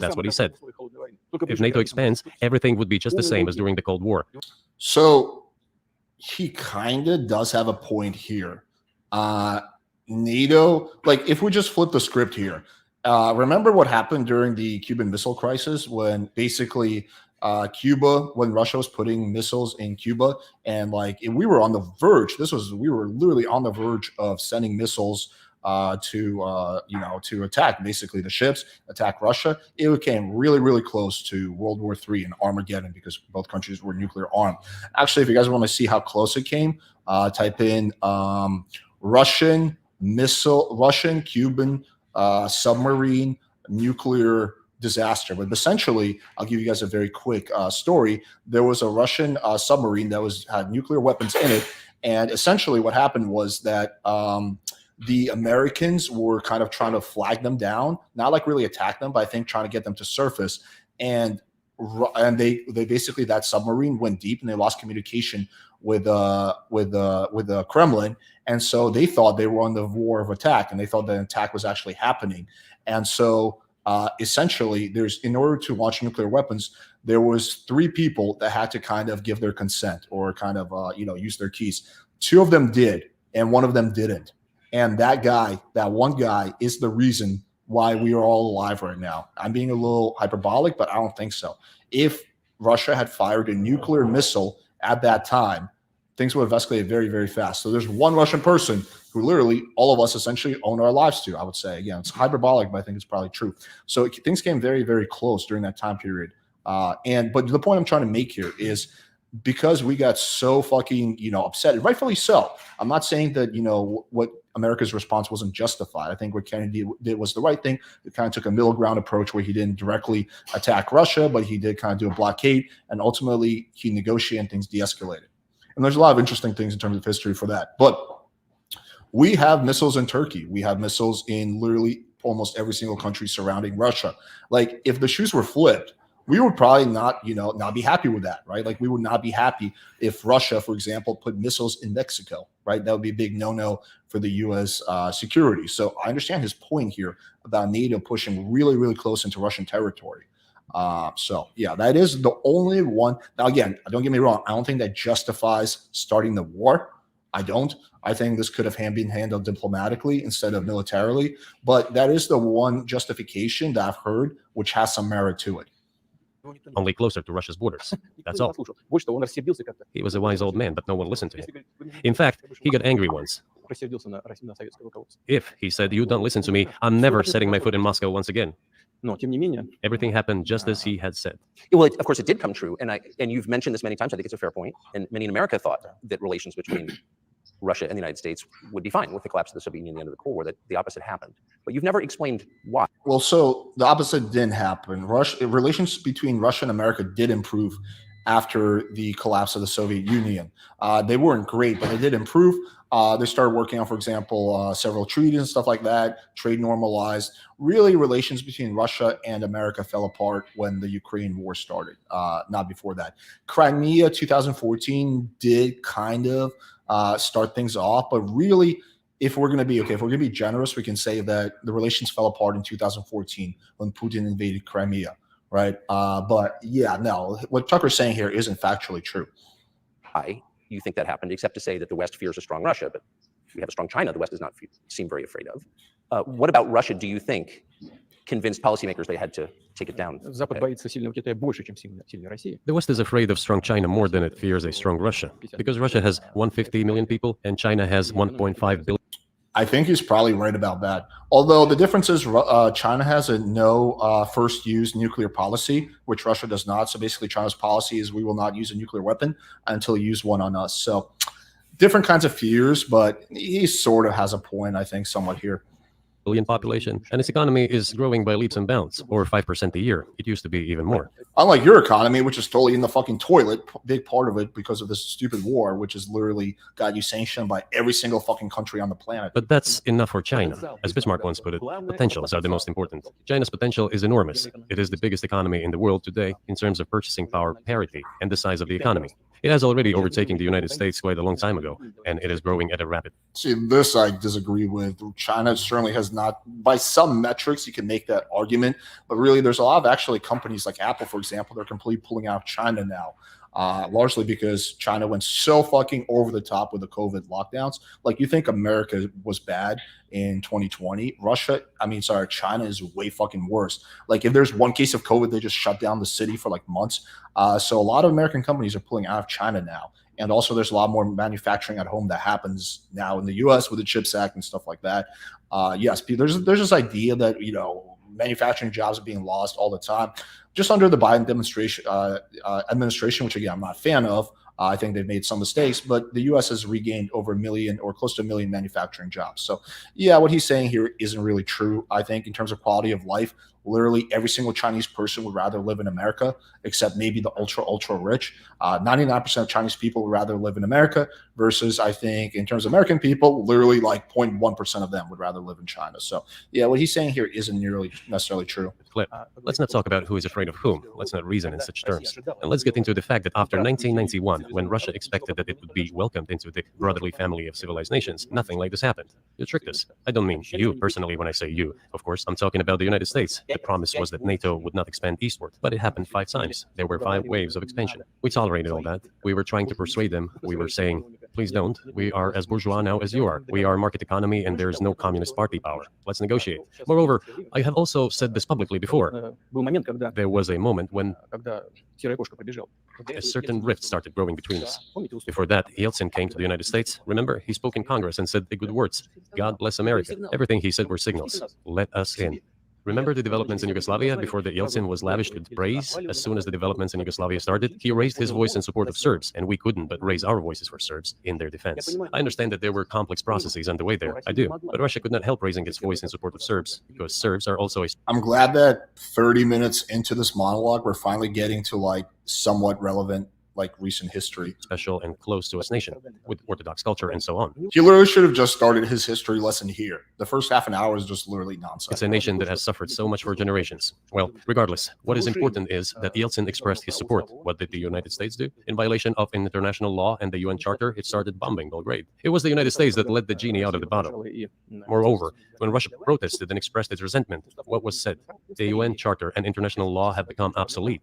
That's what he said. If NATO expands, everything would be just the same as during the Cold War. So he kind of does have a point here. NATO, like if we just flip the script here, remember what happened during the Cuban Missile Crisis when basically Cuba, when Russia was putting missiles in Cuba, and like we were on the verge. We were literally on the verge of sending missiles to attack basically the ships, attack Russia. It came really, really close to World War III and Armageddon because both countries were nuclear armed. Actually, if you guys want to see how close it came, type in Russian Cuban submarine nuclear disaster. But essentially, I'll give you guys a very quick story. There was a Russian submarine that had nuclear weapons in it, and essentially what happened was that the Americans were kind of trying to flag them down, not like really attack them, but I think trying to get them to surface. And they basically, that submarine went deep and they lost communication with the Kremlin. And so they thought they were on the war of attack, and they thought the attack was actually happening. And so essentially, in order to launch nuclear weapons, there was 3 people that had to kind of give their consent or kind of use their keys. 2 of them did, and 1 of them didn't. And that one guy is the reason why we are all alive right now. I'm being a little hyperbolic, but I don't think so. If Russia had fired a nuclear missile at that time, things would have escalated very, very fast. So there's one Russian person who literally all of us essentially own our lives to, I would say. Again, it's hyperbolic, but I think it's probably true. So things came very, very close during that time period. But the point I'm trying to make here is because we got so fucking, upset, and rightfully so. I'm not saying that, what America's response wasn't justified. I think what Kennedy did was the right thing. He kind of took a middle ground approach where he didn't directly attack Russia, but he did kind of do a blockade, and ultimately he negotiated and things de-escalated. And there's a lot of interesting things in terms of history for that. But we have missiles in Turkey. We have missiles in literally almost every single country surrounding Russia. Like if the shoes were flipped, we would probably not be happy with that, right? Like we would not be happy if Russia, for example, put missiles in Mexico, right? That would be a big no-no for the U.S. Security. So I understand his point here about NATO pushing really, really close into Russian territory. So yeah, that is the only one. Now, again, don't get me wrong. I don't think that justifies starting the war. I don't. I think this could have been handled diplomatically instead of militarily. But that is the one justification that I've heard, which has some merit to it. Only closer to Russia's borders. That's all. He was a wise old man, but no one listened to him. In fact, he got angry once. If he said, "You don't listen to me, I'm never setting my foot in Moscow once again." Everything happened just as he had said. Well, of course, it did come true, and you've mentioned this many times. I think it's a fair point, and many in America thought that relations between Russia and the United States would be fine with the collapse of the Soviet Union at the end of the Cold War. That the opposite happened, but you've never explained why. Well, so the opposite didn't happen. Relations between Russia and America did improve after the collapse of the Soviet Union. They weren't great, but they did improve. They started working on, for example, several treaties and stuff like that. Trade normalized. Really, relations between Russia and America fell apart when the Ukraine war started, not before that. Crimea 2014 did kind of start things off, but really, if we're going to be generous, we can say that the relations fell apart in 2014 when Putin invaded Crimea, right? But yeah, no, what Tucker's saying here isn't factually true. Why you think that happened, except to say that the West fears a strong Russia, but we have a strong China the West does not seem very afraid of. What about Russia do you think convinced policymakers they had to take it down? The West is afraid of strong China more than it fears a strong Russia, because Russia has 150 million people and China has 1.5 billion. I think he's probably right about that. Although the difference is China has a no first use nuclear policy, which Russia does not. So basically China's policy is we will not use a nuclear weapon until you use one on us. So different kinds of fears, but he sort of has a point, I think, somewhat here. billion population, and its economy is growing by leaps and bounds, or 5% a year. It used to be even more. Unlike your economy, which is totally in the fucking toilet, big part of it because of this stupid war, which has literally got you sanctioned by every single fucking country on the planet. But that's enough for China. As Bismarck once put it, potentials are the most important. China's potential is enormous. It is the biggest economy in the world today in terms of purchasing power parity and the size of the economy. It has already overtaken the United States quite a long time ago, and it is growing at a rapid. See, this I disagree with. China certainly has not, by some metrics, you can make that argument, but really there's a lot of actually companies like Apple, for example, they're completely pulling out of China now. Largely because China went so fucking over the top with the COVID lockdowns. Like, you think America was bad in 2020. China is way fucking worse. Like, if there's one case of COVID, they just shut down the city for like months. So a lot of American companies are pulling out of China now. And also there's a lot more manufacturing at home that happens now in the US with the CHIPS Act and stuff like that. Yes, there's this idea that, manufacturing jobs are being lost all the time. Just under the Biden administration, which again, I'm not a fan of. I think they've made some mistakes, but the U.S. has regained over 1 million or close to 1 million manufacturing jobs. So yeah, what he's saying here isn't really true. I think in terms of quality of life, literally every single Chinese person would rather live in America, except maybe the ultra rich. 99% of Chinese people would rather live in America versus, I think, in terms of American people, literally like 0.1% of them would rather live in China. So yeah, what he's saying here isn't nearly necessarily true. Let's not talk about who is afraid of whom. Let's not reason in such terms. And let's get into the fact that after 1991, when Russia expected that it would be welcomed into the brotherly family of civilized nations, nothing like this happened. You tricked us. I don't mean you personally when I say you. Of course, I'm talking about the United States. The promise was that NATO would not expand eastward, but it happened 5 times. There were 5 waves of expansion. We tolerated all that. We were trying to persuade them. We were saying, please don't. We are as bourgeois now as you are. We are a market economy and there's no communist party power. Let's negotiate. Moreover, I have also said this publicly before. There was a moment when a certain rift started growing between us. Before that, Yeltsin came to the United States. Remember, he spoke in Congress and said the good words. God bless America. Everything he said were signals. Let us in. Remember the developments in Yugoslavia before the Yeltsin was lavished with praise? As soon as the developments in Yugoslavia started, he raised his voice in support of Serbs, and we couldn't but raise our voices for Serbs in their defense. I understand that there were complex processes underway there. I do. But Russia could not help raising its voice in support of Serbs, because Serbs are also a... I'm glad that 30 minutes into this monologue, we're finally getting to like somewhat relevant recent history. Special and close to us nation, with Orthodox culture and so on. He literally should have just started his history lesson here. The first half an hour is just literally nonsense. It's a nation that has suffered so much for generations. Well, regardless, what is important is that Yeltsin expressed his support. What did the United States do? In violation of international law and the UN Charter, it started bombing Belgrade. It was the United States that let the genie out of the bottle. Moreover, when Russia protested and expressed its resentment, what was said? The UN Charter and international law have become obsolete.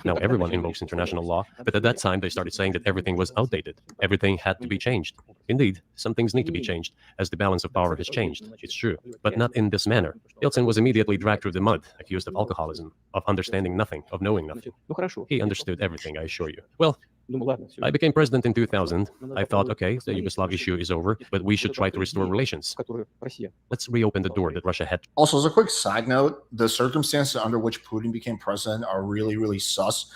Now everyone invokes international law, but at that time they started saying that everything was outdated. Everything had to be changed. Indeed, some things need to be changed, as the balance of power has changed. It's true, but not in this manner. Yeltsin was immediately dragged through the mud, accused of alcoholism, of understanding nothing, of knowing nothing. He understood everything, I assure you. Well, I became president in 2000. I thought, okay, the Yugoslav issue is over, but we should try to restore relations. Let's reopen the door that Russia had. Also, as a quick side note, the circumstances under which Putin became president are really, really sus.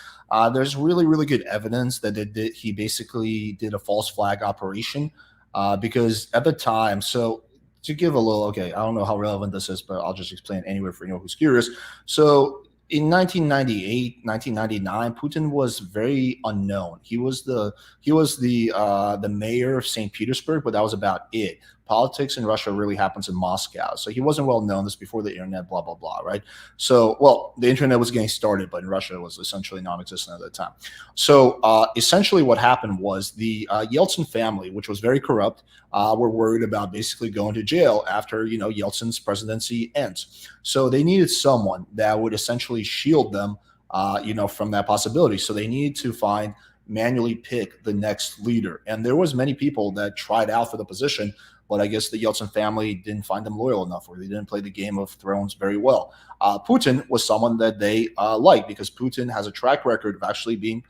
There's really, really good evidence that he basically did a false flag operation because at the time, so to give a little, okay, I don't know how relevant this is, but I'll just explain anyway for anyone who's curious. So in 1998, 1999, Putin was very unknown. He was the mayor of St. Petersburg, but that was about it. Politics in Russia really happens in Moscow. So he wasn't well known. This before the internet, blah, blah, blah, right? So, well, the internet was getting started, but in Russia it was essentially non-existent at the time. So essentially what happened was the Yeltsin family, which was very corrupt, were worried about basically going to jail after, Yeltsin's presidency ends. So they needed someone that would essentially shield them, from that possibility. So they needed to manually pick the next leader. And there was many people that tried out for the position, but I guess the Yeltsin family didn't find them loyal enough, or they didn't play the Game of Thrones very well. Putin was someone that they liked because Putin has a track record of actually being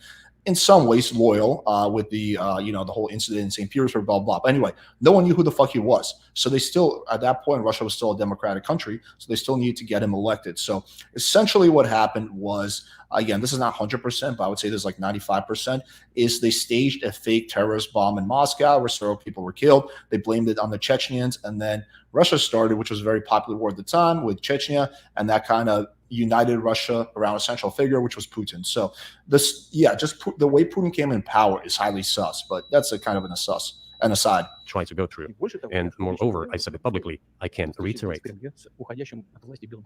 in some ways loyal with the the whole incident in St. Petersburg, blah, blah. But anyway, no one knew who the fuck he was. So they still, at that point, Russia was still a democratic country, so they still needed to get him elected. So essentially what happened was, again, this is not 100%, but I would say there's like 95%, is they staged a fake terrorist bomb in Moscow where several people were killed. They blamed it on the Chechens, and then Russia started, which was a very popular war at the time, with Chechnya, and that kind of united Russia around a central figure, which was Putin. So this, the way Putin came in power is highly sus, but that's a kind of an aside. Try to go through. And moreover, I said it publicly, I can reiterate.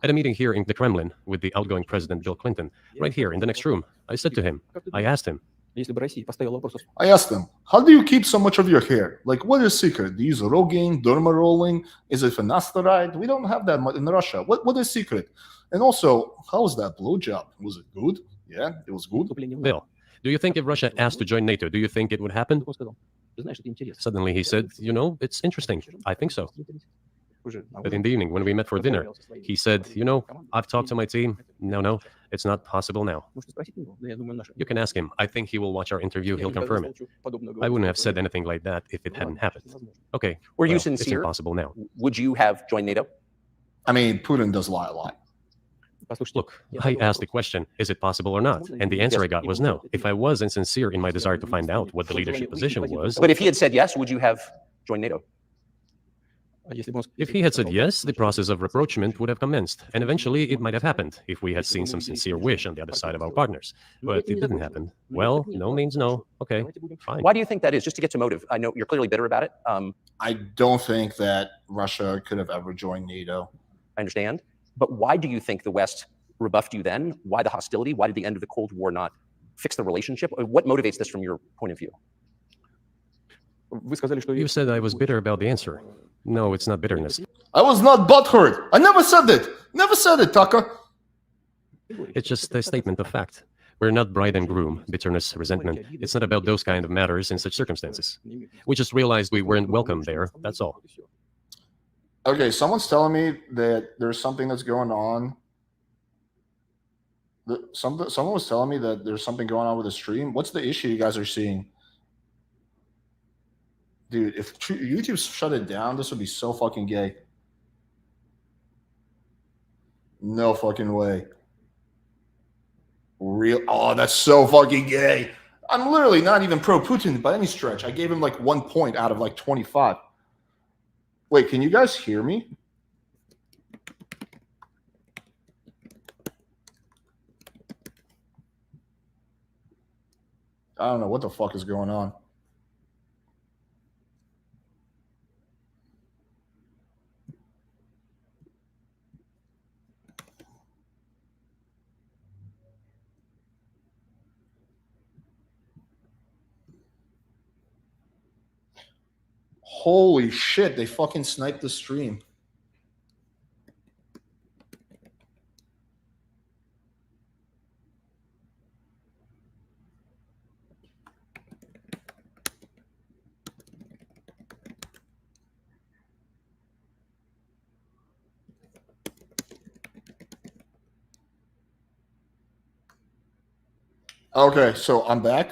At a meeting here in the Kremlin with the outgoing President Bill Clinton, right here in the next room, I said to him, I asked him, how do you keep so much of your hair? Like, what is the secret? Do you use Rogaine, derma rolling? Is it finasteride? We don't have that much in Russia. What is the secret? And also, how was that blowjob? Was it good? Yeah, it was good. Bill, do you think if Russia asked to join NATO, do you think it would happen? Suddenly he said, it's interesting. I think so. But in the evening, when we met for dinner, he said, I've talked to my team. No, it's not possible now. You can ask him. I think he will watch our interview. He'll confirm it. I wouldn't have said anything like that if it hadn't happened. Okay. Were you sincere? It's impossible now. Would you have joined NATO? I mean, Putin does lie a lot. Look, I asked the question, is it possible or not? And the answer I got was no. If I was insincere in my desire to find out what the leadership position was... But if he had said yes, would you have joined NATO? If he had said yes, the process of rapprochement would have commenced, and eventually it might have happened if we had seen some sincere wish on the other side of our partners. But it didn't happen. Well, no means no. Okay, fine. Why do you think that is? Just to get to motive. I know you're clearly bitter about it. I don't think that Russia could have ever joined NATO. I understand. But why do you think the West rebuffed you then? Why the hostility? Why did the end of the Cold War not fix the relationship? What motivates this from your point of view? You said I was bitter about the answer. No, it's not bitterness. I was not butthurt. I never said it. Never said it, Tucker. It's just a statement of fact. We're not bride and groom, bitterness, resentment. It's not about those kind of matters in such circumstances. We just realized we weren't welcome there, that's all. Okay, someone's telling me that there's something that's going on. Someone was telling me that there's something going on with the stream. What's the issue you guys are seeing? Dude, if YouTube shut it down, this would be so fucking gay. No fucking way. Oh, that's so fucking gay. I'm literally not even pro-Putin by any stretch. I gave him like 1 point out of like 25. Wait, can you guys hear me? I don't know what the fuck is going on. Holy shit, they fucking sniped the stream. Okay, so I'm back.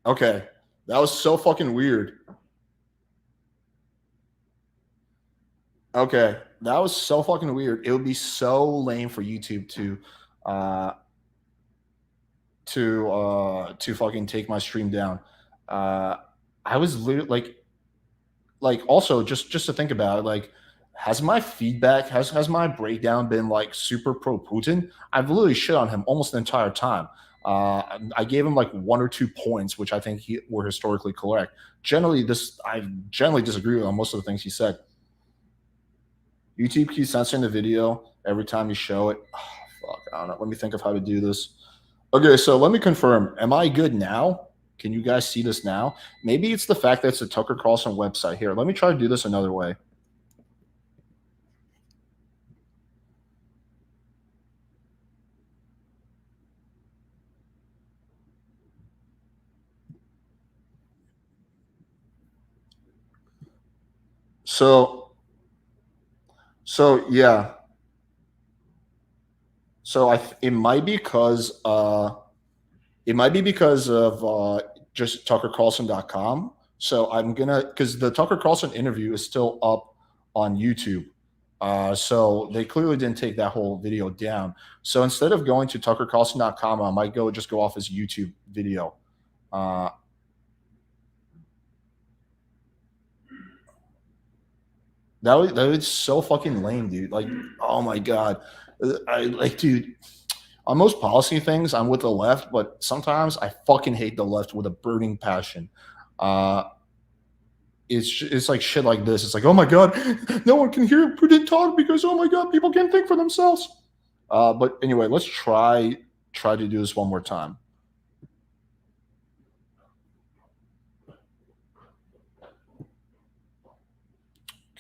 Okay, that was so fucking weird. Okay, that was so fucking weird. It would be so lame for YouTube to fucking take my stream down. I was literally like also just to think about it, like, has my feedback, has my breakdown been like super pro Putin? I've literally shit on him almost the entire time. I gave him like 1 or 2 points, which I think were historically correct. I generally disagree with on most of the things he said. YouTube keeps censoring the video every time you show it. Oh, fuck, I don't know. Let me think of how to do this. Okay, so let me confirm. Am I good now? Can you guys see this now? Maybe it's the fact that it's a Tucker Carlson website. Here, let me try to do this another way. So yeah. So it might be because It might be because of just TuckerCarlson.com. So I'm gonna, because the Tucker Carlson interview is still up on YouTube. So they clearly didn't take that whole video down. So instead of going to TuckerCarlson.com, I might just go off his YouTube video. That was so fucking lame, dude. Like, oh my god, dude. On most policy things, I'm with the left, but sometimes I fucking hate the left with a burning passion. It's like shit like this. It's like, oh my god, no one can hear Putin talk because oh my god, people can't think for themselves. But anyway, let's try to do this one more time.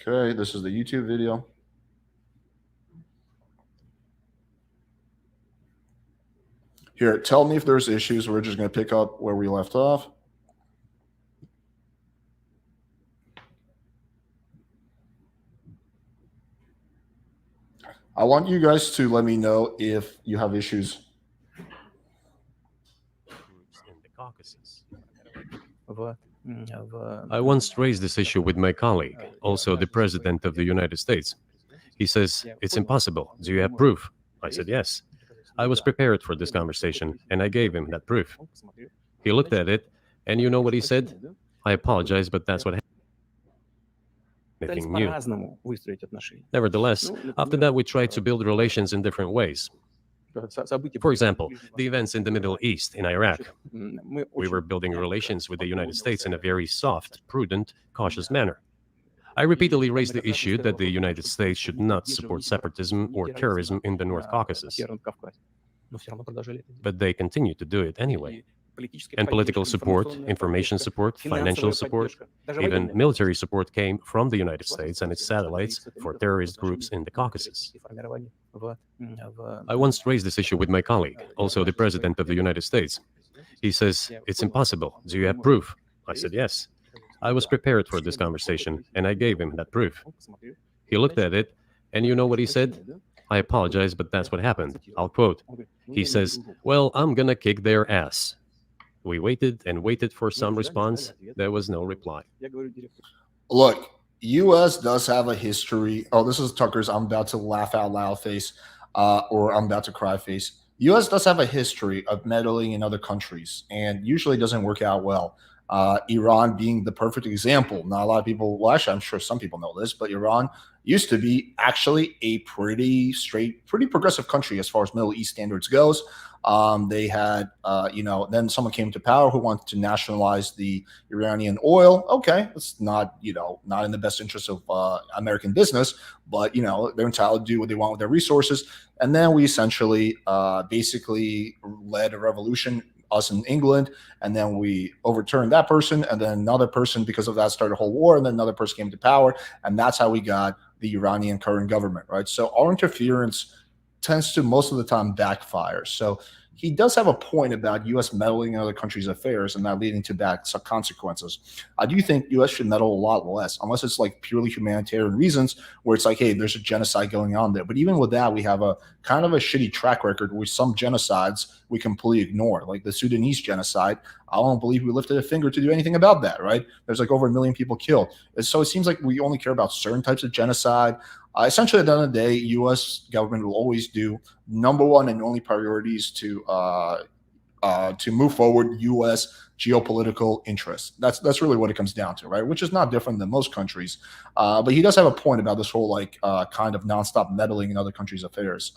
Okay, this is the YouTube video. Here, tell me if there's issues. We're just going to pick up where we left off. I want you guys to let me know if you have issues. Groups in the Caucasus. I once raised this issue with my colleague, also the President of the United States. He says, it's impossible. Do you have proof? I said, yes. I was prepared for this conversation, and I gave him that proof. He looked at it, and you know what he said? I apologize, but that's what happened. Anything new. Nevertheless, after that, we tried to build relations in different ways. For example, the events in the Middle East, in Iraq. We were building relations with the United States in a very soft, prudent, cautious manner. I repeatedly raised the issue that the United States should not support separatism or terrorism in the North Caucasus. But they continue to do it anyway. And political support, information support, financial support, even military support came from the United States and its satellites for terrorist groups in the Caucasus. I once raised this issue with my colleague, also the President of the United States. He says, it's impossible. Do you have proof? I said, yes. I was prepared for this conversation, and I gave him that proof. He looked at it, and you know what he said? I apologize, but that's what happened. I'll quote. He says, well, I'm gonna kick their ass. We waited and waited for some response. There was no reply. Look, U.S. does have a history. Oh, this is Tucker's I'm about to laugh out loud face, or I'm about to cry face. U.S. does have a history of meddling in other countries, and usually doesn't work out well. Iran being the perfect example. Not a lot of people, well, actually, I'm sure some people know this, but Iran used to be actually a pretty progressive country as far as Middle East standards goes. They had, then someone came to power who wanted to nationalize the Iranian oil. Okay, it's not in the best interest of American business, but, they're entitled to do what they want with their resources. And then we essentially basically led a revolution, us in England, and then we overturned that person, and then another person, because of that, started a whole war, and then another person came to power, and that's how we got the Iranian current government, right? So our interference tends to most of the time backfire. So he does have a point about U.S. meddling in other countries' affairs and not leading to bad consequences. I do think U.S. should meddle a lot less, unless it's like purely humanitarian reasons where it's like, hey, there's a genocide going on there. But even with that, we have a kind of a shitty track record with some genocides we completely ignore, like the Sudanese genocide. I don't believe we lifted a finger to do anything about that, right? There's like over 1 million people killed. And so it seems like we only care about certain types of genocide. Essentially, at the end of the day, U.S. government will always do number one and only priorities to move forward U.S. geopolitical interests. That's really what it comes down to, right? Which is not different than most countries. But he does have a point about this whole kind of nonstop meddling in other countries' affairs.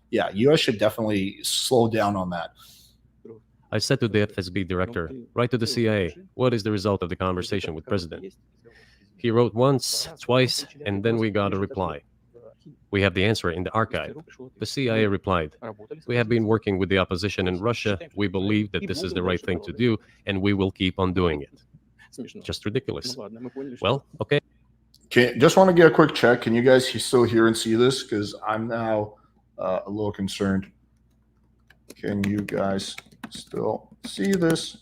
Yeah, U.S. should definitely slow down on that. I said to the FSB director, write to the CIA, what is the result of the conversation with President? He wrote once, twice, and then we got a reply. We have the answer in the archive. The CIA replied, we have been working with the opposition in Russia. We believe that this is the right thing to do, and we will keep on doing it. Just ridiculous. Well, okay. Just want to get a quick check. Can you guys still hear and see this? Because I'm now a little concerned. Can you guys still see this?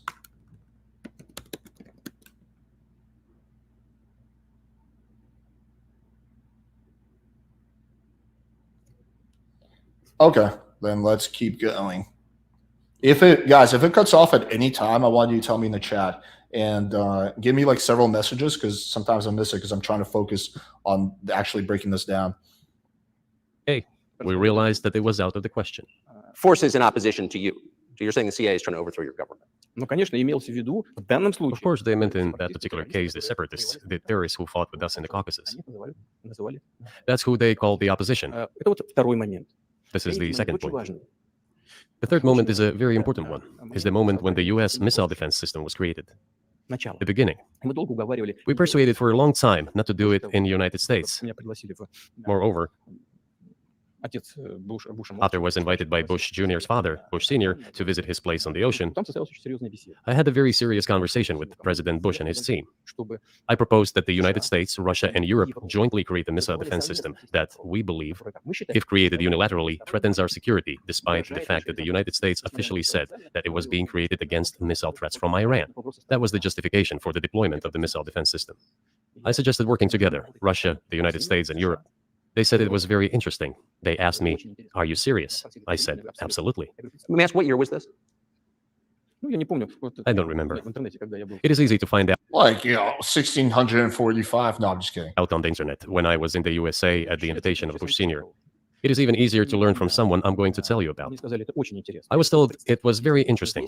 Okay, then let's keep going. If it cuts off at any time, I want you to tell me in the chat and give me like several messages because sometimes I miss it because I'm trying to focus on actually breaking this down. Hey, we realized that it was out of the question. Forces in opposition to you. So you're saying the CIA is trying to overthrow your government. Ну, конечно, имелся в виду в данном Of случае. course, they meant in that particular case the separatists, the terrorists who fought with us in the Caucasus. Они называли. That's who they call the opposition. Это вот второй момент. This is the Третий момент second очень point. важный. The third moment is a very important one. Is the moment when the U.S. missile defense system was created. Начало. The beginning. Мы долго уговаривали. We persuaded for a long time not to do it in the United States. Меня пригласили в Moreover, отец Буша. After was invited by Bush Jr.'s father, Bush Sr., to visit his place on the ocean, Там состоялась очень серьезная беседа, I had a very serious conversation with President Bush and his team. чтобы I proposed that the United States, Russia, and Europe jointly create a missile defense system that, we believe, мы считаем, if created unilaterally, threatens our security, despite the fact that the United States officially said that it was being created against missile threats from Iran. That was the justification for the deployment of the missile defense system. I suggested working together, Russia, the United States, and Europe. They said it was very interesting. They asked me, "Are you serious?" I said, "Absolutely." Let me ask, what year was this? ну, я не помню, вот, I don't remember. в интернете, когда я был. It is easy to find 1645. No, I'm just kidding. out on the internet when I was in the USA at the invitation of Bush Sr. It is even easier to learn from someone I'm going to tell you about. Мне сказали, это очень интересно. I was told it was very interesting.